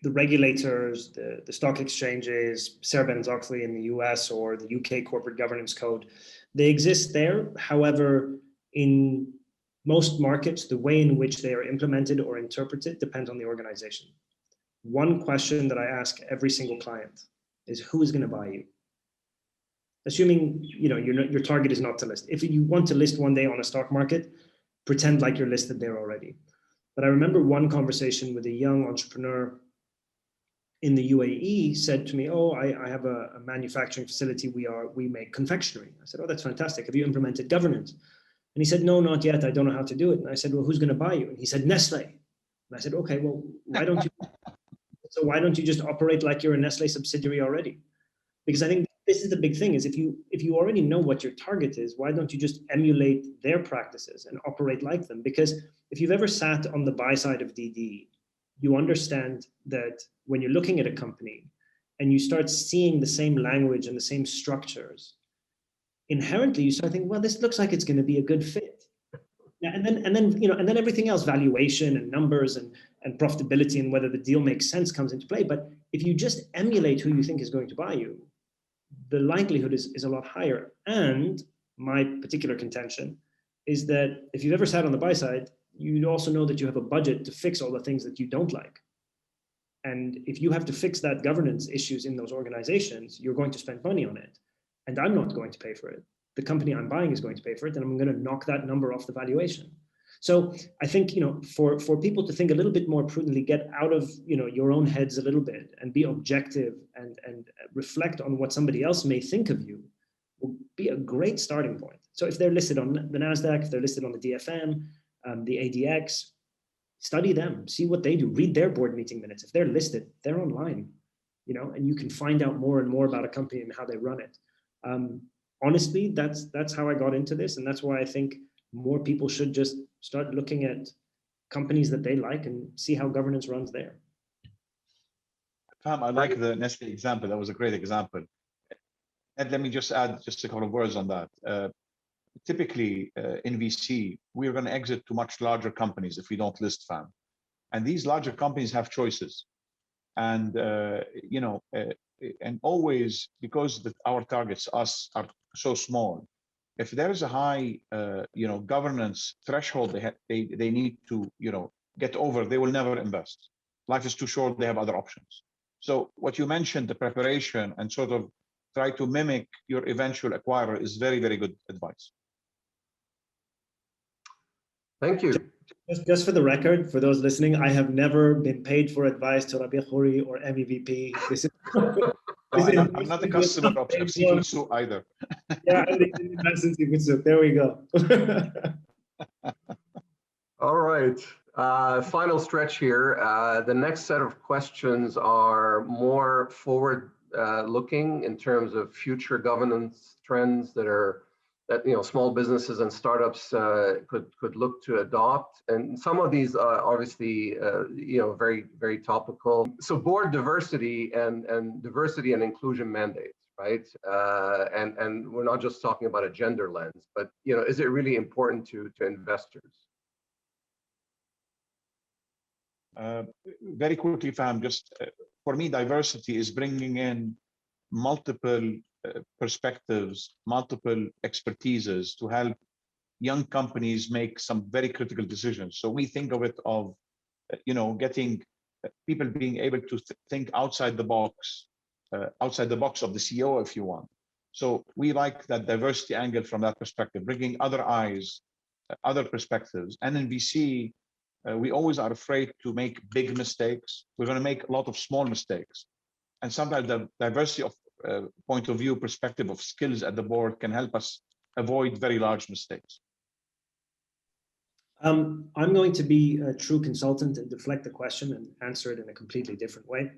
D: the regulators, the stock exchanges, Sarbanes-Oxley in the US or the UK Corporate Governance Code, they exist there. However, in most markets, the way in which they are implemented or interpreted depends on the organization. One question that I ask every single client is, who is going to buy you? Assuming your target is not to list. If you want to list one day on a stock market, pretend like you're listed there already. But I remember one conversation with a young entrepreneur in the UAE said to me, oh, I have a manufacturing facility. We make confectionery. I said, oh, that's fantastic. Have you implemented governance? And he said, no, not yet. I don't know how to do it. And I said, well, who's going to buy you? And he said, Nestle. And I said, okay, well, why don't you just operate like you're a Nestle subsidiary already? Because I think this is the big thing, is if you already know what your target is, why don't you just emulate their practices and operate like them? Because if you've ever sat on the buy side of DD, you understand that when you're looking at a company and you start seeing the same language and the same structures, inherently you start thinking, well, this looks like it's going to be a good fit. Yeah, and then everything else, valuation and numbers and profitability and whether the deal makes sense comes into play. But if you just emulate who you think is going to buy you, the likelihood is a lot higher. And my particular contention is that if you've ever sat on the buy side, you also know that you have a budget to fix all the things that you don't like. And if you have to fix that governance issues in those organizations, you're going to spend money on it. And I'm not going to pay for it. The company I'm buying is going to pay for it, and I'm going to knock that number off the valuation. So I think, for people to think a little bit more prudently, get out of, your own heads a little bit and be objective and reflect on what somebody else may think of you will be a great starting point. So if they're listed on the NASDAQ, if they're listed on the DFM, the ADX, study them, see what they do, read their board meeting minutes. If they're listed, they're online, and you can find out more and more about a company and how they run it. Honestly, that's how I got into this, and that's why I think more people should just start looking at companies that they like and see how governance runs there.
C: Pam, I like the Nestle example. That was a great example. And let me just add just a couple of words on that. Typically, in VC, we're going to exit to much larger companies if we don't list FAM. And these larger companies have choices. And, and always, because our targets, us, are so small, if there is a high, governance threshold they need to, get over, they will never invest. Life is too short. They have other options. So what you mentioned, the preparation and sort of try to mimic your eventual acquirer is very, very good advice.
B: Thank you.
D: Just for the record, for those listening, I have never been paid for advice to Rabia Khouri or MEVP. This is
C: I'm not a customer of Seafood Soup either.
D: Yeah, Seafood Soup. There we go.
B: All right. Final stretch here. The next set of questions are more forward looking in terms of future governance trends that small businesses and startups could look to adopt, and some of these are obviously very, very topical. So board diversity and diversity and inclusion mandates, right? And we're not just talking about a gender lens, but is it really important to investors?
C: Very quickly, Faham, just for me, diversity is bringing in multiple perspectives, multiple expertises to help young companies make some very critical decisions. So we think of it of, getting people being able to think outside the box of the CEO, if you want. So we like that diversity angle from that perspective, bringing other eyes, other perspectives. And in VC, we always are afraid to make big mistakes. We're going to make a lot of small mistakes. And sometimes the diversity of point of view, perspective of skills at the board can help us avoid very large mistakes.
D: I'm going to be a true consultant and deflect the question and answer it in a completely different way.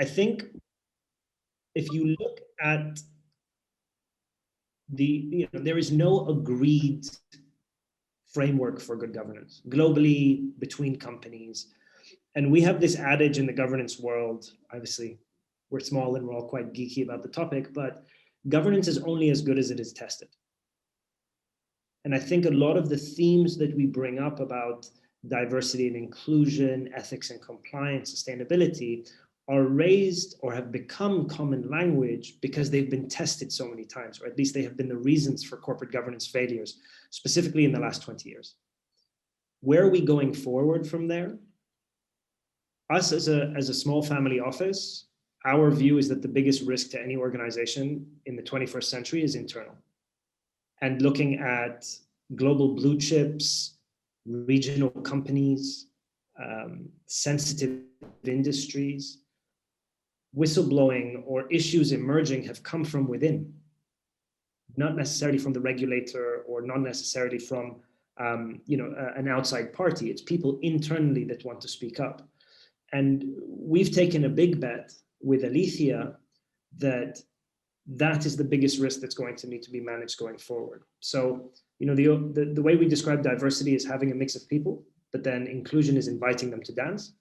D: I think if you look at there is no agreed framework for good governance globally between companies. And we have this adage in the governance world, obviously, we're small and we're all quite geeky about the topic, but governance is only as good as it is tested. And I think a lot of the themes that we bring up about diversity and inclusion, ethics and compliance, sustainability, are raised or have become common language because they've been tested so many times, or at least they have been the reasons for corporate governance failures, specifically in the last 20 years. Where are we going forward from there? Us as a small family office, our view is that the biggest risk to any organization in the 21st century is internal. And looking at global blue chips, regional companies, sensitive industries, whistleblowing or issues emerging have come from within, not necessarily from the regulator or not necessarily from an outside party. It's people internally that want to speak up. And we've taken a big bet with Alithea that is the biggest risk that's going to need to be managed going forward. So, the way we describe diversity is having a mix of people, but then inclusion is inviting them to dance.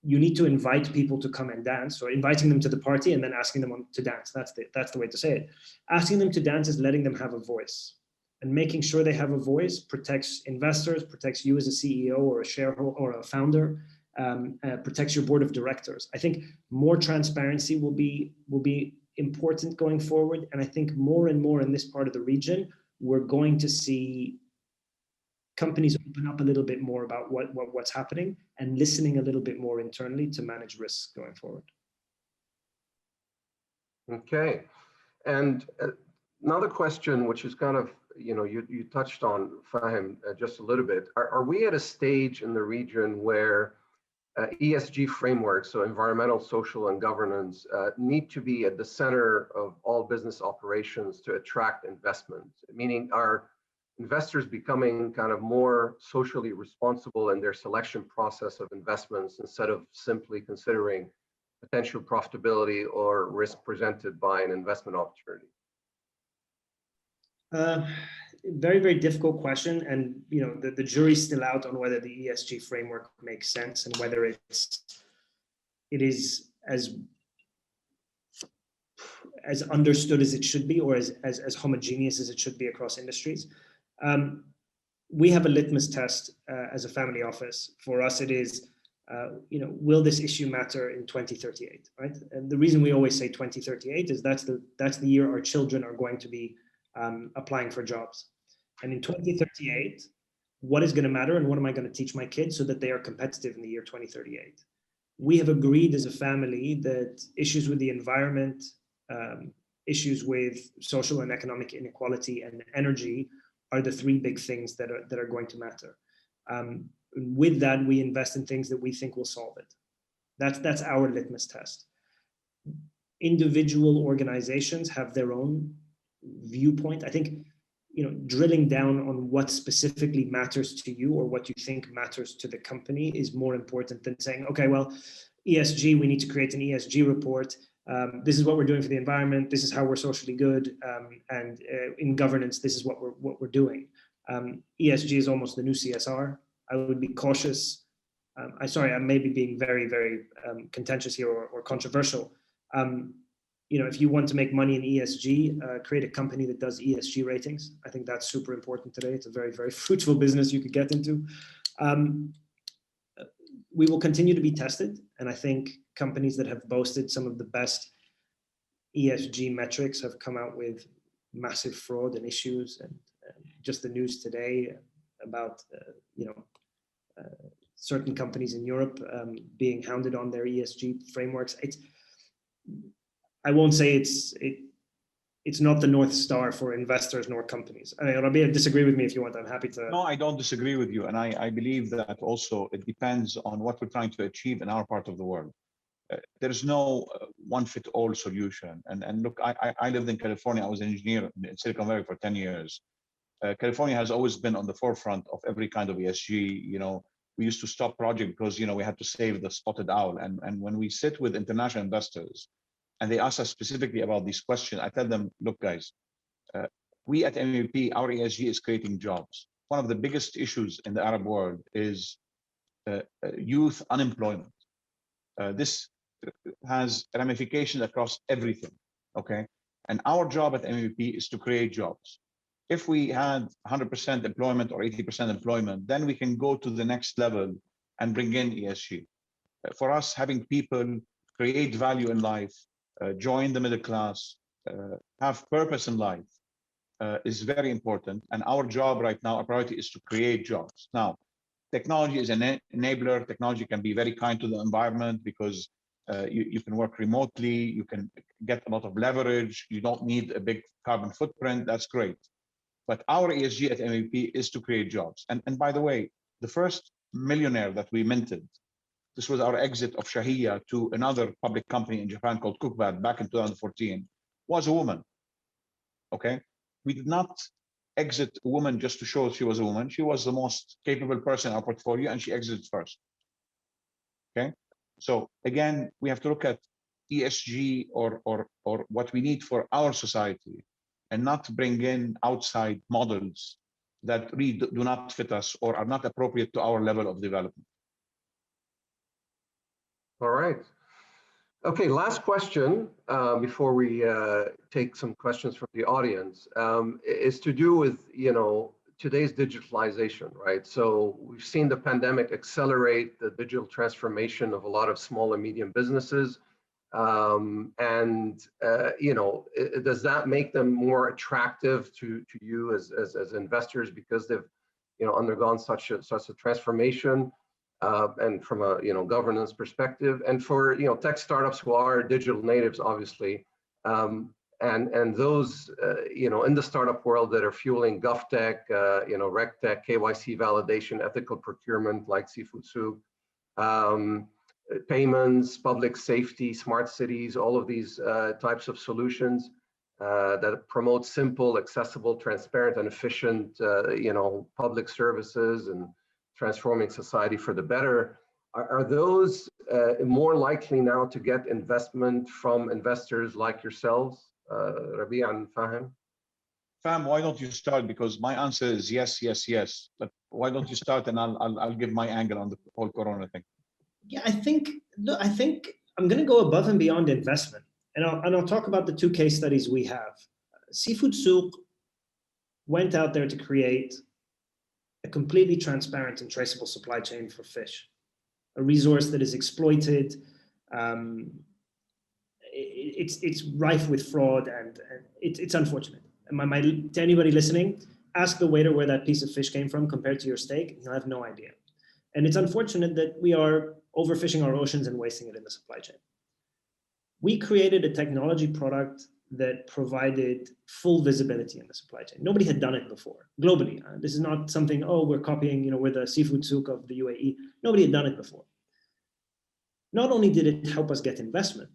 D: You need to invite people to come and dance, or inviting them to the party and then asking them to dance. That's the way to say it. Asking them to dance is letting them have a voice, and making sure they have a voice protects investors, protects you as a CEO or a shareholder or a founder, protects your board of directors. I think more transparency will be important going forward. And I think more and more in this part of the region, we're going to see companies open up a little bit more about what's happening and listening a little bit more internally to manage risks going forward.
B: Okay. And another question, which is kind of, you touched on, Fahim, just a little bit. Are we at a stage in the region where ESG frameworks, so environmental, social, and governance, need to be at the center of all business operations to attract investment? Meaning, are investors becoming kind of more socially responsible in their selection process of investments instead of simply considering potential profitability or risk presented by an investment opportunity?
D: Very, very difficult question. And, the jury's still out on whether the ESG framework makes sense and whether it is as understood as it should be, or as homogeneous as it should be across industries. We have a litmus test as a family office. For us, it is, will this issue matter in 2038, right? And the reason we always say 2038 is that's the year our children are going to be applying for jobs. And in 2038, what is going to matter and what am I going to teach my kids so that they are competitive in the year 2038? We have agreed as a family that issues with the environment, issues with social and economic inequality, and energy are the three big things that are going to matter. With that, we invest in things that we think will solve it. That's our litmus test. Individual organizations have their own viewpoint. I think, drilling down on what specifically matters to you or what you think matters to the company is more important than saying, okay, well, ESG, we need to create an ESG report. This is what we're doing for the environment. This is how we're socially good. And in governance, this is what we're doing. ESG is almost the new CSR. I would be cautious. I may be being very, very contentious here or controversial. If you want to make money in ESG, create a company that does ESG ratings. I think that's super important today. It's a very, very fruitful business you could get into. We will continue to be tested. And I think companies that have boasted some of the best ESG metrics have come out with massive fraud and issues. And just the news today about, certain companies in Europe being hounded on their ESG frameworks. I won't say it's not the North Star for investors nor companies. Rabia, disagree with me if you want. I'm happy to.
C: No, I don't disagree with you. And I believe that also it depends on what we're trying to achieve in our part of the world. There's no one-fit-all solution. And look, I lived in California. I was an engineer in Silicon Valley for 10 years. California has always been on the forefront of every kind of ESG. We used to stop projects because, we had to save the spotted owl. And when we sit with international investors, and they ask us specifically about these questions, I tell them, look, guys, we at MEP, our ESG is creating jobs. One of the biggest issues in the Arab world is youth unemployment. This has ramifications across everything, okay? And our job at MEP is to create jobs. If we had 100% employment or 80% employment, then we can go to the next level and bring in ESG. For us, having people create value in life, join the middle class, have purpose in life is very important. And our job right now, our priority is to create jobs. Now, technology is an enabler. Technology can be very kind to the environment because you can work remotely, you can get a lot of leverage, you don't need a big carbon footprint, that's great. But our ESG at MEP is to create jobs. And by the way, the first millionaire that we minted, this was our exit of Shahia to another public company in Japan called Cookpad back in 2014, was a woman, okay? We did not exit a woman just to show she was a woman. She was the most capable person in our portfolio and she exited first, okay? So again, we have to look at ESG or what we need for our society and not bring in outside models that really do not fit us or are not appropriate to our level of development.
B: All right. Okay, last question before we take some questions from the audience is to do with, today's digitalization, right? So we've seen the pandemic accelerate the digital transformation of a lot of small and medium businesses. Does that make them more attractive to you as investors because they've, undergone such a transformation? And from a governance perspective, and for tech startups who are digital natives, obviously, and those in the startup world that are fueling GovTech, RegTech, KYC validation, ethical procurement like Seafood Souk, payments, public safety, smart cities, all of these types of solutions that promote simple, accessible, transparent, and efficient public services and transforming society for the better. Are those more likely now to get investment from investors like yourselves, Rabia and Fahim?
C: Fahim, why don't you start? Because my answer is yes, yes, yes. But why don't you start and I'll give my angle on the whole Corona thing.
D: Yeah, I think I'm going to go above and beyond investment, and I'll talk about the two case studies we have. Seafood Souk went out there to create a completely transparent and traceable supply chain for fish, a resource that is exploited. It's rife with fraud, and it's unfortunate. And to anybody listening, ask the waiter where that piece of fish came from compared to your steak, you'll have no idea. And it's unfortunate that we are overfishing our oceans and wasting it in the supply chain. We created a technology product that provided full visibility in the supply chain. Nobody had done it before, globally. This is not something, we're copying, we're the Seafood Souk of the UAE. Nobody had done it before. Not only did it help us get investment,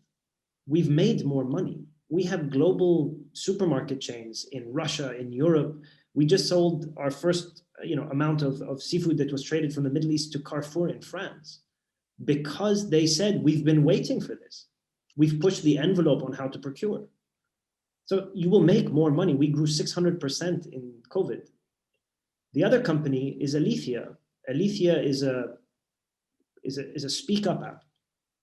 D: we've made more money. We have global supermarket chains in Russia, in Europe. We just sold our first amount of seafood that was traded from the Middle East to Carrefour in France because they said, we've been waiting for this. We've pushed the envelope on how to procure. So you will make more money. We grew 600% in COVID. The other company is Alithea. Alithea is a speak up app.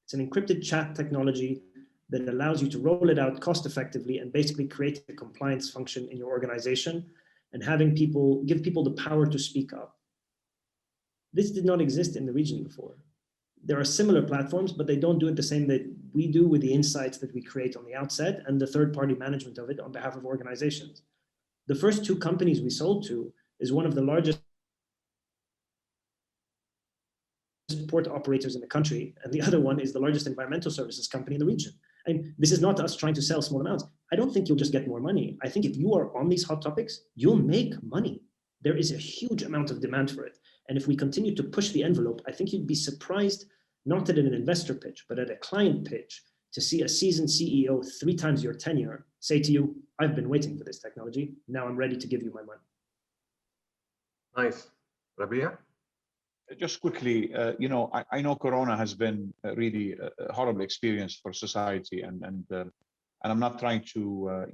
D: It's an encrypted chat technology that allows you to roll it out cost effectively and basically create a compliance function in your organization and give people the power to speak up. This did not exist in the region before. There are similar platforms, but they don't do it the same that we do with the insights that we create on the outset and the third-party management of it on behalf of organizations. The first two companies we sold to is one of the largest port operators in the country, and the other one is the largest environmental services company in the region. And this is not us trying to sell small amounts. I don't think you'll just get more money. I think if you are on these hot topics, you'll make money. There is a huge amount of demand for it. And if we continue to push the envelope, I think you'd be surprised, not at an investor pitch, but at a client pitch, to see a seasoned CEO 3 times your tenure say to you, I've been waiting for this technology. Now I'm ready to give you my money.
B: Nice. Rabia?
C: Just quickly, I know Corona has been really a horrible experience for society, and I'm not trying to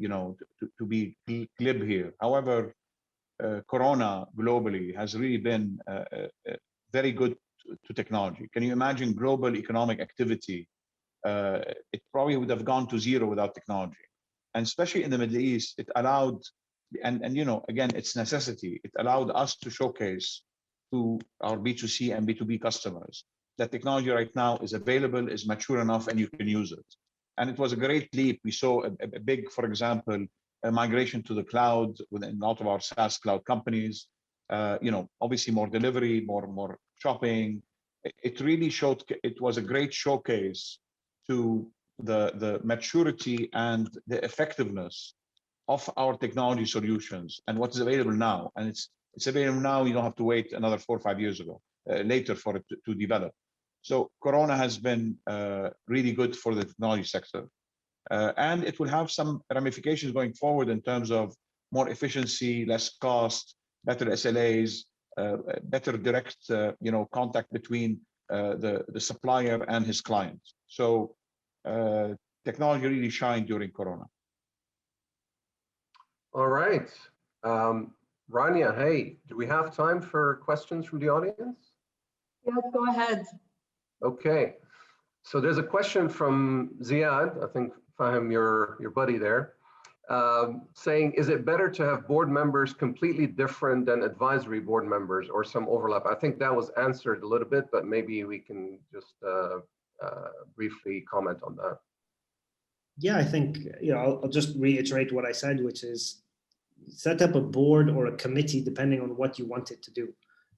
C: be glib here. However, Corona globally has really been very good to technology. Can you imagine global economic activity? It probably would have gone to zero without technology, and especially in the Middle East, it allowed and you know, again, it's necessity. It allowed us to showcase to our B2C and B2B customers that technology right now is available, is mature enough, and you can use it. And it was a great leap. We saw a big, for example, a migration to the cloud within a lot of our SaaS cloud companies. You know, obviously more delivery, more shopping. It really showed, it was a great showcase to the maturity and the effectiveness of our technology solutions and what is available now. And it's available now. You don't have to wait another 4 or 5 years later for it to develop. So Corona has been really good for the technology sector. And it will have some ramifications going forward in terms of more efficiency, less cost, better SLAs, better direct you know, contact between the supplier and his client. So technology really shined during Corona.
B: All right. Rania, hey, do we have time for questions from the audience?
A: Yes, go ahead.
B: Okay. So there's a question from Ziad, I think, Fahim, your buddy there, saying, is it better to have board members completely different than advisory board members or some overlap? I think that was answered a little bit, but maybe we can just briefly comment on that.
D: Yeah, I think, you know, I'll just reiterate what I said, which is set up a board or a committee depending on what you want it to do.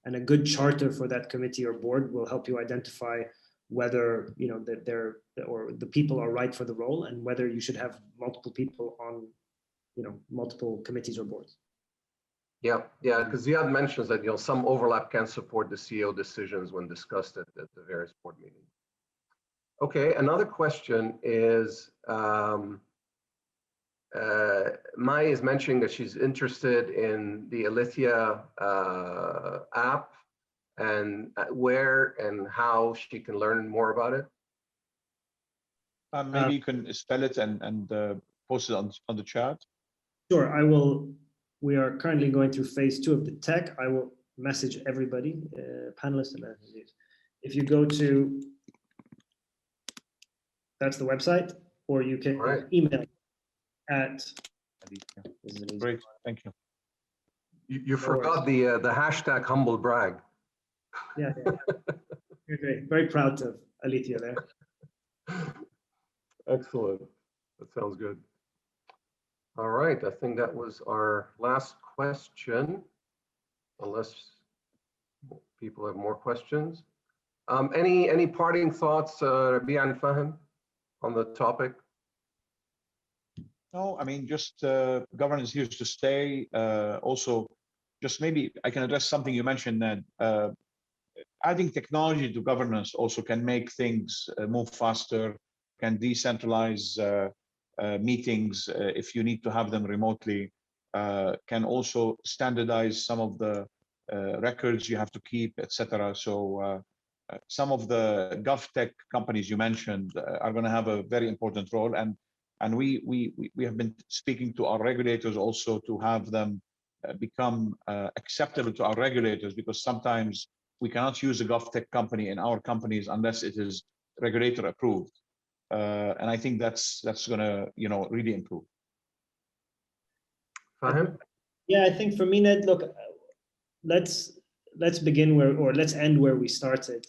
D: And a good charter for that committee or board will help you identify whether, you know, that the people are right for the role and whether you should have multiple people on, you know, multiple committees or boards.
B: Yeah, because Ziad mentions that, you know, some overlap can support the CEO decisions when discussed at the various board meetings. Okay, another question is, Mai is mentioning that she's interested in the Alithea app and where and how she can learn more about it.
C: Maybe you can spell it and post it on the chat.
D: Sure, I will. We are currently going through phase 2 of the tech. I will message everybody, panelists and attendees. If you go to, that's the website, or you can email at.
C: Great, thank you.
B: You forgot the hashtag humble brag.
D: Yeah. You're great. Very proud of Alithea there.
B: Excellent. That sounds good. All right, I think that was our last question, unless people have more questions. Any parting thoughts, Rabia and Fahim, on the topic?
C: No, I mean, just governance here to stay. Also, just maybe I can address something you mentioned, Ned. Adding technology to governance also can make things move faster, can decentralize meetings if you need to have them remotely, can also standardize some of the records you have to keep, etc. So some of the GovTech companies you mentioned are going to have a very important role, and we have been speaking to our regulators also to have them become acceptable to our regulators, because sometimes we cannot use a GovTech company in our companies unless it is regulator approved, and I think that's going to, you know, really improve.
B: Fahim?
D: Yeah, I think for me, Ned, look, let's begin where, or let's end where we started.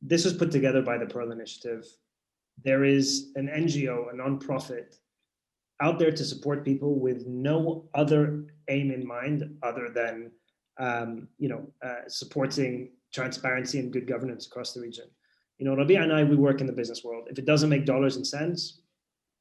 D: This was put together by the Pearl Initiative. There is an NGO, a nonprofit, out there to support people with no other aim in mind other than supporting transparency and good governance across the region. You know, Rabia and I, we work in the business world. If it doesn't make dollars and cents,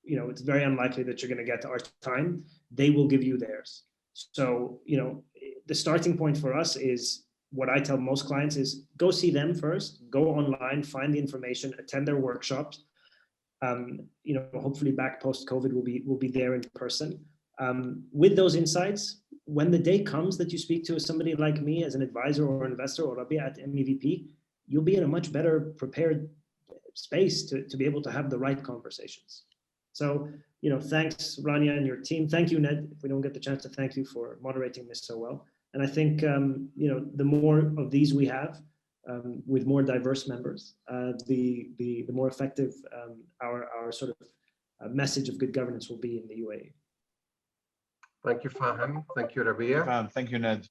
D: you know, it's very unlikely that you're going to get our time. They will give you theirs. So, you know, the starting point for us is what I tell most clients is go see them first, go online, find the information, attend their workshops. You know, hopefully back post-COVID will be there in person. With those insights, when the day comes that you speak to somebody like me as an advisor or investor or Rabia at MEVP, you'll be in a much better prepared space to be able to have the right conversations. So, you know, thanks, Rania and your team. Thank you, Ned, if we don't get the chance to thank you for moderating this so well. And I think, you know, the more of these we have, with more diverse members, the more effective our sort of message of good governance will be in the UAE.
B: Thank you, Fahim. Thank you, Rabia.
C: Thank you, Ned.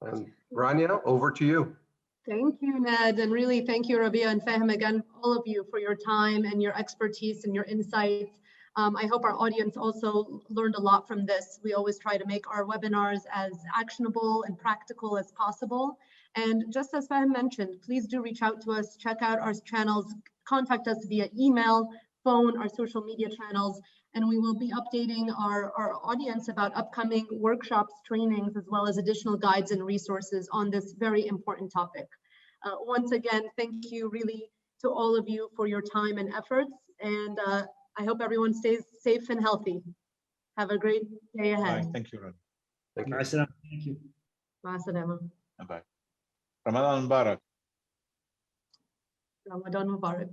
B: And Rania, over to you.
A: Thank you, Ned, and really thank you, Rabia and Fahim, again, all of you for your time and your expertise and your insights. I hope our audience also learned a lot from this. We always try to make our webinars as actionable and practical as possible. And just as Fahim mentioned, please do reach out to us, check out our channels, contact us via email, phone, our social media channels, and we will be updating our audience about upcoming workshops, trainings, as well as additional guides and resources on this very important topic. Once again, thank you really to all of you for your time and efforts, and I hope everyone stays safe and healthy. Have a great day ahead.
C: Thank you, Ron.
B: Thank you.
D: Thank you.
A: Ma salama.
C: Bye. Ramadan Mubarak.
A: Ramadan Mubarak.